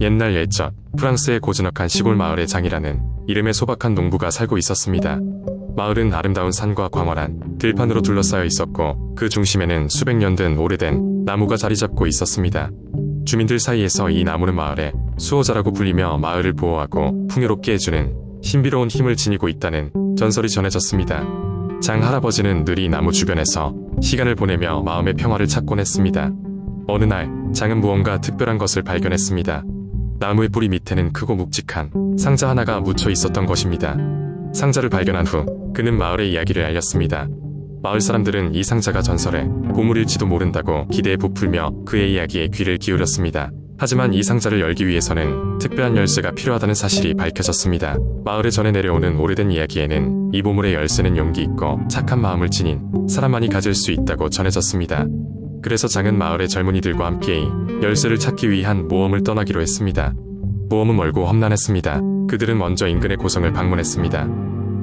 옛날 옛적 프랑스의 고즈넉한 시골 마을에 장이라는 이름의 소박한 농부가 살고 있었습니다. 마을은 아름다운 산과 광활한 들판으로 둘러싸여 있었고 그 중심에는 수백 년 된 오래된 나무가 자리 잡고 있었습니다. 주민들 사이에서 이 나무는 마을의 수호자라고 불리며 마을을 보호하고 풍요롭게 해주는 신비로운 힘을 지니고 있다는 전설이 전해졌습니다. 장 할아버지는 늘 이 나무 주변에서 시간을 보내며 마음의 평화를 찾곤 했습니다. 어느 날 장은 무언가 특별한 것을 발견했습니다. 나무의 뿌리 밑에는 크고 묵직한 상자 하나가 묻혀 있었던 것입니다. 상자를 발견한 후 그는 마을의 이야기를 알렸습니다. 마을 사람들은 이 상자가 전설의 보물일지도 모른다고 기대에 부풀며 그의 이야기에 귀를 기울였습니다. 하지만 이 상자를 열기 위해서는 특별한 열쇠가 필요하다는 사실이 밝혀졌습니다. 마을에 전해 내려오는 오래된 이야기에는 이 보물의 열쇠는 용기 있고 착한 마음을 지닌 사람만이 가질 수 있다고 전해졌습니다. 그래서 장은 마을의 젊은이들과 함께 이 열쇠를 찾기 위한 모험을 떠나기로 했습니다. 모험은 멀고 험난했습니다. 그들은 먼저 인근의 고성을 방문했습니다.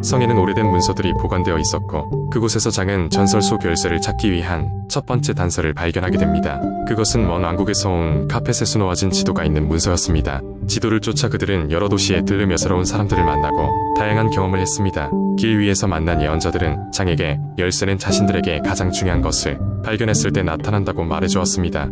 성에는 오래된 문서들이 보관되어 있었고 그곳에서 장은 전설 속 열쇠를 찾기 위한 첫 번째 단서를 발견하게 됩니다. 그것은 먼 왕국에서 온 카펫에 놓아진 지도가 있는 문서였습니다. 지도를 쫓아 그들은 여러 도시에 들르며 새로운 사람들을 만나고 다양한 경험을 했습니다. 길 위에서 만난 예언자들은 장에게 열쇠는 자신들에게 가장 중요한 것을 발견했을 때 나타난다고 말해주었습니다.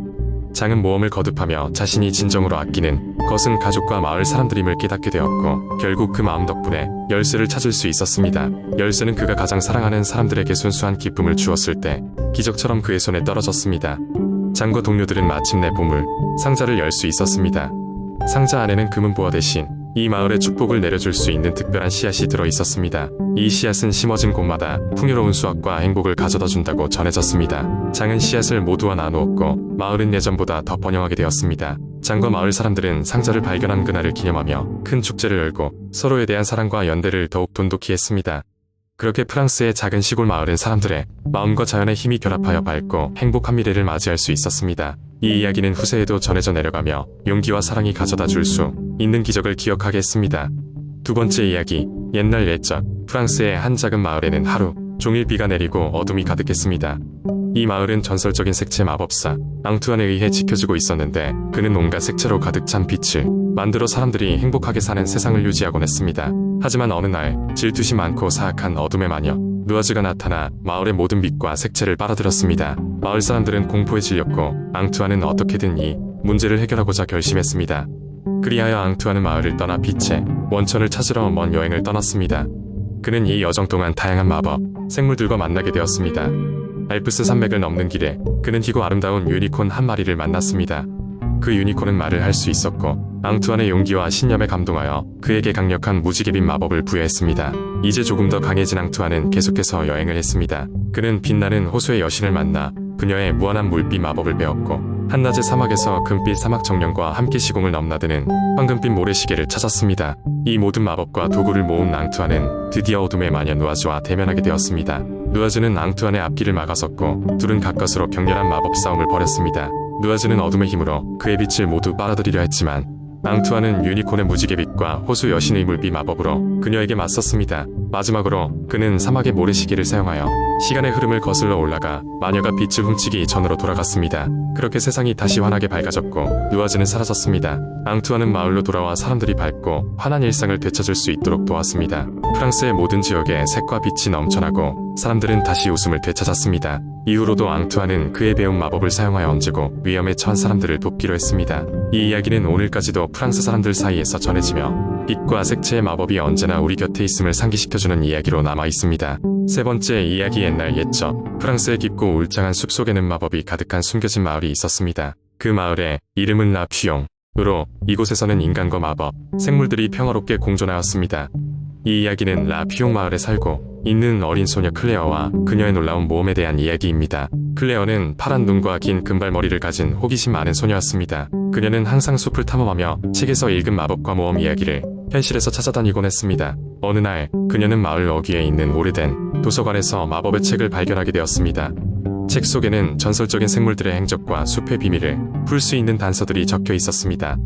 장은 모험을 거듭하며 자신이 진정으로 아끼는 것은 가족과 마을 사람들임을 깨닫게 되었고 결국 그 마음 덕분에 열쇠를 찾을 수 있었습니다. 열쇠는 그가 가장 사랑하는 사람들에게 순수한 기쁨을 주었을 때 기적처럼 그의 손에 떨어졌습니다. 장과 동료들은 마침내 보물 상자를 열 수 있었습니다. 상자 안에는 금은 보화 대신 이 마을에 축복을 내려줄 수 있는 특별한 씨앗이 들어 있었습니다. 이 씨앗은 심어진 곳마다 풍요로운 수확과 행복을 가져다 준다고 전해졌습니다. 장은 씨앗을 모두와 나누었고 마을은 예전보다 더 번영하게 되었습니다. 장과 마을 사람들은 상자를 발견한 그날을 기념하며 큰 축제를 열고 서로에 대한 사랑과 연대를 더욱 돈독히 했습니다. 그렇게 프랑스의 작은 시골 마을은 사람들의 마음과 자연의 힘이 결합하여 밝고 행복한 미래를 맞이할 수 있었습니다. 이 이야기는 후세에도 전해져 내려가며 용기와 사랑이 가져다 줄 수 있는 기적을 기억하게 했습니다. 두 번째 이야기, 옛날 옛적 프랑스의 한 작은 마을에는 하루 종일 비가 내리고 어둠이 가득했습니다. 이 마을은 전설적인 색채 마법사 앙투안에 의해 지켜지고 있었는데 그는 온갖 색채로 가득 찬 빛을 만들어 사람들이 행복하게 사는 세상을 유지하곤 했습니다. 하지만 어느 날 질투심 많고 사악한 어둠의 마녀 누아즈가 나타나 마을의 모든 빛과 색채를 빨아들였습니다. 마을 사람들은 공포에 질렸고 앙투안은 어떻게든 이 문제를 해결하고자 결심했습니다. 그리하여 앙투안은 마을을 떠나 빛의 원천을 찾으러 먼 여행을 떠났습니다. 그는 이 여정 동안 다양한 마법, 생물들과 만나게 되었습니다. 알프스 산맥을 넘는 길에 그는 희고 아름다운 유니콘 한 마리를 만났습니다. 그 유니콘은 말을 할 수 있었고 앙투안의 용기와 신념에 감동하여 그에게 강력한 무지개빛 마법을 부여했습니다. 이제 조금 더 강해진 앙투안은 계속해서 여행을 했습니다. 그는 빛나는 호수의 여신을 만나 그녀의 무한한 물빛 마법을 배웠고 한낮의 사막에서 금빛 사막 정령과 함께 시공을 넘나드는 황금빛 모래시계를 찾았습니다. 이 모든 마법과 도구를 모은 앙투안은 드디어 어둠의 마녀 누아즈와 대면하게 되었습니다. 누아즈는 앙투안의 앞길을 막아섰고 둘은 가까스로 격렬한 마법 싸움을 벌였습니다. 누아즈는 어둠의 힘으로 그의 빛을 모두 빨아들이려 했지만 앙투안은 유니콘의 무지개빛과 호수 여신의 물빛 마법으로 그녀에게 맞섰습니다. 마지막으로 그는 사막의 모래시계를 사용하여 시간의 흐름을 거슬러 올라가 마녀가 빛을 훔치기 전으로 돌아갔습니다. 그렇게 세상이 다시 환하게 밝아졌고 누아즈는 사라졌습니다. 앙투안은 마을로 돌아와 사람들이 밝고 환한 일상을 되찾을 수 있도록 도왔습니다. 프랑스의 모든 지역에 색과 빛이 넘쳐나고 사람들은 다시 웃음을 되찾았습니다. 이후로도 앙투안은 그의 배운 마법을 사용하여 얹고 위험에 처한 사람들을 돕기로 했습니다. 이 이야기는 오늘까지도 프랑스 사람들 사이에서 전해지며 빛과 색채의 마법이 언제나 우리 곁에 있음을 상기시켜주는 이야기로 남아 있습니다. 세 번째 이야기, 옛날 옛적 프랑스의 깊고 울창한 숲속에는 마법이 가득한 숨겨진 마을이 있었습니다. 그 마을의 이름은 라퓨용으로 이곳에서는 인간과 마법, 생물들이 평화롭게 공존하였습니다. 이 이야기는 라퓨용 마을에 살고 있는 어린 소녀 클레어와 그녀의 놀라운 모험에 대한 이야기입니다. 클레어는 파란 눈과 긴 금발머리를 가진 호기심 많은 소녀였습니다. 그녀는 항상 숲을 탐험하며 책에서 읽은 마법과 모험 이야기를 현실에서 찾아다니곤 했습니다. 어느 날 그녀는 마을 어귀에 있는 오래된 도서관에서 마법의 책을 발견하게 되었습니다. 책 속에는 전설적인 생물들의 행적과 숲의 비밀을 풀 수 있는 단서들이 적혀 있었습니다.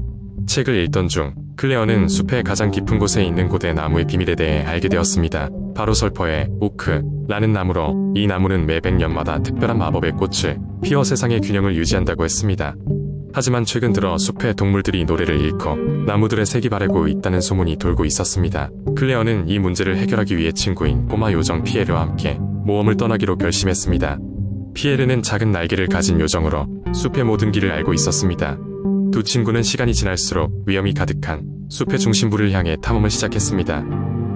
책을 읽던 중 클레어는 숲의 가장 깊은 곳에 있는 고대 나무의 비밀에 대해 알게 되었습니다. 바로 설퍼의 오크라는 나무로 이 나무는 매 100년마다 특별한 마법의 꽃을 피워 세상의 균형을 유지한다고 했습니다. 하지만 최근 들어 숲의 동물들이 노래를 잃고 나무들의 색이 바래고 있다는 소문이 돌고 있었습니다. 클레어는 이 문제를 해결하기 위해 친구인 꼬마 요정 피에르와 함께 모험을 떠나기로 결심했습니다. 피에르는 작은 날개를 가진 요정으로 숲의 모든 길을 알고 있었습니다. 두 친구는 시간이 지날수록 위험이 가득한 숲의 중심부를 향해 탐험을 시작했습니다.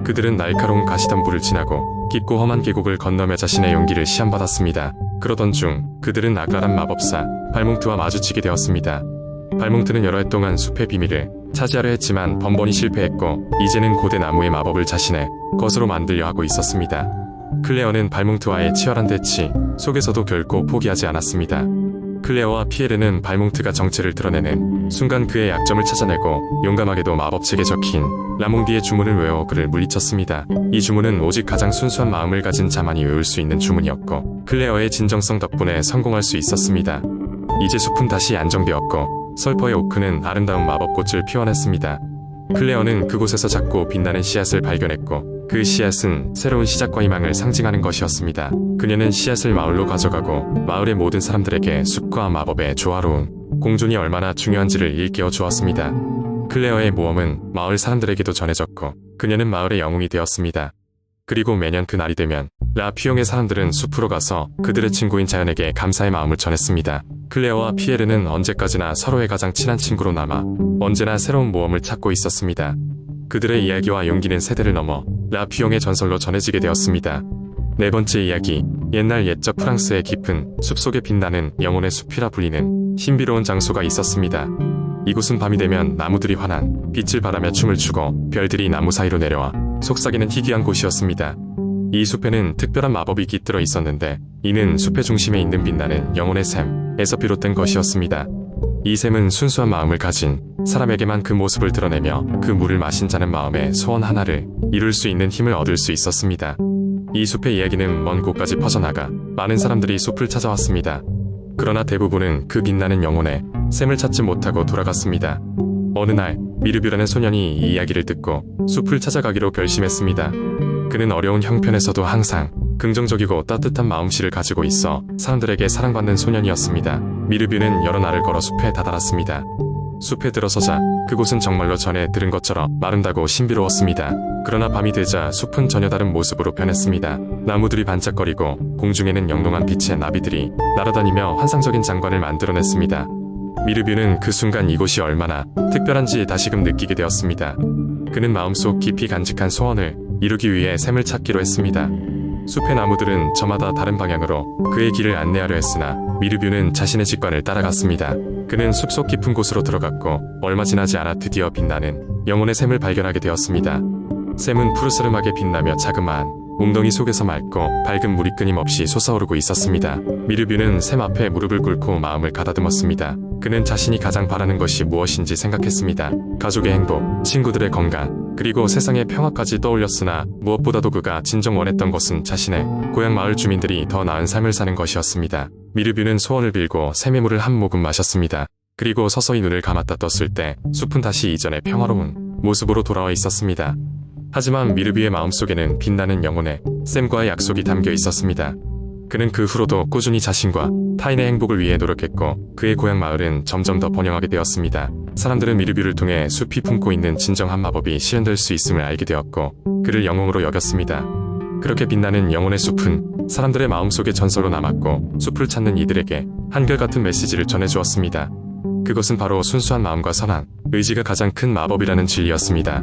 그들은 날카로운 가시덤불을 지나고 깊고 험한 계곡을 건너며 자신의 용기를 시험받았습니다. 그러던 중 그들은 악랄한 마법사 발몽트와 마주치게 되었습니다. 발몽트는 여러 해 동안 숲의 비밀을 차지하려 했지만 번번이 실패했고 이제는 고대 나무의 마법을 자신의 것으로 만들려 하고 있었습니다. 클레어는 발몽트와의 치열한 대치 속에서도 결코 포기하지 않았습니다. 클레어와 피에르는 발몽트가 정체를 드러내는 순간 그의 약점을 찾아내고 용감하게도 마법책에 적힌 라몽디의 주문을 외워 그를 물리쳤습니다. 이 주문은 오직 가장 순수한 마음을 가진 자만이 외울 수 있는 주문이었고 클레어의 진정성 덕분에 성공할 수 있었습니다. 이제 숲은 다시 안정되었고 설퍼의 오크는 아름다운 마법꽃을 피워냈습니다. 클레어는 그곳에서 작고 빛나는 씨앗을 발견했고 그 씨앗은 새로운 시작과 희망을 상징하는 것이었습니다. 그녀는 씨앗을 마을로 가져가고 마을의 모든 사람들에게 숲과 마법의 조화로운 공존이 얼마나 중요한지를 일깨워 주었습니다. 클레어의 모험은 마을 사람들에게도 전해졌고 그녀는 마을의 영웅이 되었습니다. 그리고 매년 그날이 되면 라퓨용의 사람들은 숲으로 가서 그들의 친구인 자연에게 감사의 마음을 전했습니다. 클레어와 피에르는 언제까지나 서로의 가장 친한 친구로 남아 언제나 새로운 모험을 찾고 있었습니다. 그들의 이야기와 용기는 세대를 넘어 라퓨용의 전설로 전해지게 되었습니다. 네 번째 이야기, 옛날 옛적 프랑스의 깊은 숲속에 빛나는 영혼의 숲이라 불리는 신비로운 장소가 있었습니다. 이곳은 밤이 되면 나무들이 환한 빛을 발하며 춤을 추고 별들이 나무 사이로 내려와 속삭이는 희귀한 곳이었습니다. 이 숲에는 특별한 마법이 깃들어 있었는데 이는 숲의 중심에 있는 빛나는 영혼의 샘에서 비롯된 것이었습니다. 이 샘은 순수한 마음을 가진 사람에게만 그 모습을 드러내며 그 물을 마신 자는 마음의 소원 하나를 이룰 수 있는 힘을 얻을 수 있었습니다. 이 숲의 이야기는 먼 곳까지 퍼져나가 많은 사람들이 숲을 찾아왔습니다. 그러나 대부분은 그 빛나는 영혼의 샘을 찾지 못하고 돌아갔습니다. 어느 날 미르뷰라는 소년이 이 이야기를 듣고 숲을 찾아가기로 결심했습니다. 그는 어려운 형편에서도 항상 긍정적이고 따뜻한 마음씨를 가지고 있어 사람들에게 사랑받는 소년이었습니다. 미르뷰는 여러 날을 걸어 숲에 다다랐습니다. 숲에 들어서자 그곳은 정말로 전에 들은 것처럼 아름다고 신비로웠습니다. 그러나 밤이 되자 숲은 전혀 다른 모습으로 변했습니다. 나무들이 반짝거리고 공중에는 영롱한 빛의 나비들이 날아다니며 환상적인 장관을 만들어냈습니다. 미르뷰는 그 순간 이곳이 얼마나 특별한지 다시금 느끼게 되었습니다. 그는 마음속 깊이 간직한 소원을 이루기 위해 샘을 찾기로 했습니다. 숲의 나무들은 저마다 다른 방향으로 그의 길을 안내하려 했으나 미르뷰는 자신의 직관을 따라갔습니다. 그는 숲속 깊은 곳으로 들어갔고 얼마 지나지 않아 드디어 빛나는 영혼의 샘을 발견하게 되었습니다. 샘은 푸르스름하게 빛나며 자그마한 웅덩이 속에서 맑고 밝은 물이 끊임없이 솟아오르고 있었습니다. 미르뷰는 샘 앞에 무릎을 꿇고 마음을 가다듬었습니다. 그는 자신이 가장 바라는 것이 무엇인지 생각했습니다. 가족의 행복, 친구들의 건강, 그리고 세상의 평화까지 떠올렸으나 무엇보다도 그가 진정 원했던 것은 자신의 고향 마을 주민들이 더 나은 삶을 사는 것이었습니다. 미르뷰는 소원을 빌고 샘의 물을 한 모금 마셨습니다. 그리고 서서히 눈을 감았다 떴을 때 숲은 다시 이전의 평화로운 모습으로 돌아와 있었습니다. 하지만 미르뷰의 마음속에는 빛나는 영혼의 샘과의 약속이 담겨 있었습니다. 그는 그 후로도 꾸준히 자신과 타인의 행복을 위해 노력했고 그의 고향 마을은 점점 더 번영하게 되었습니다. 사람들은 미르뷰를 통해 숲이 품고 있는 진정한 마법이 실현될 수 있음을 알게 되었고 그를 영웅으로 여겼습니다. 그렇게 빛나는 영혼의 숲은 사람들의 마음속에 전설로 남았고 숲을 찾는 이들에게 한결같은 메시지를 전해주었습니다. 그것은 바로 순수한 마음과 선한 의지가 가장 큰 마법이라는 진리였습니다.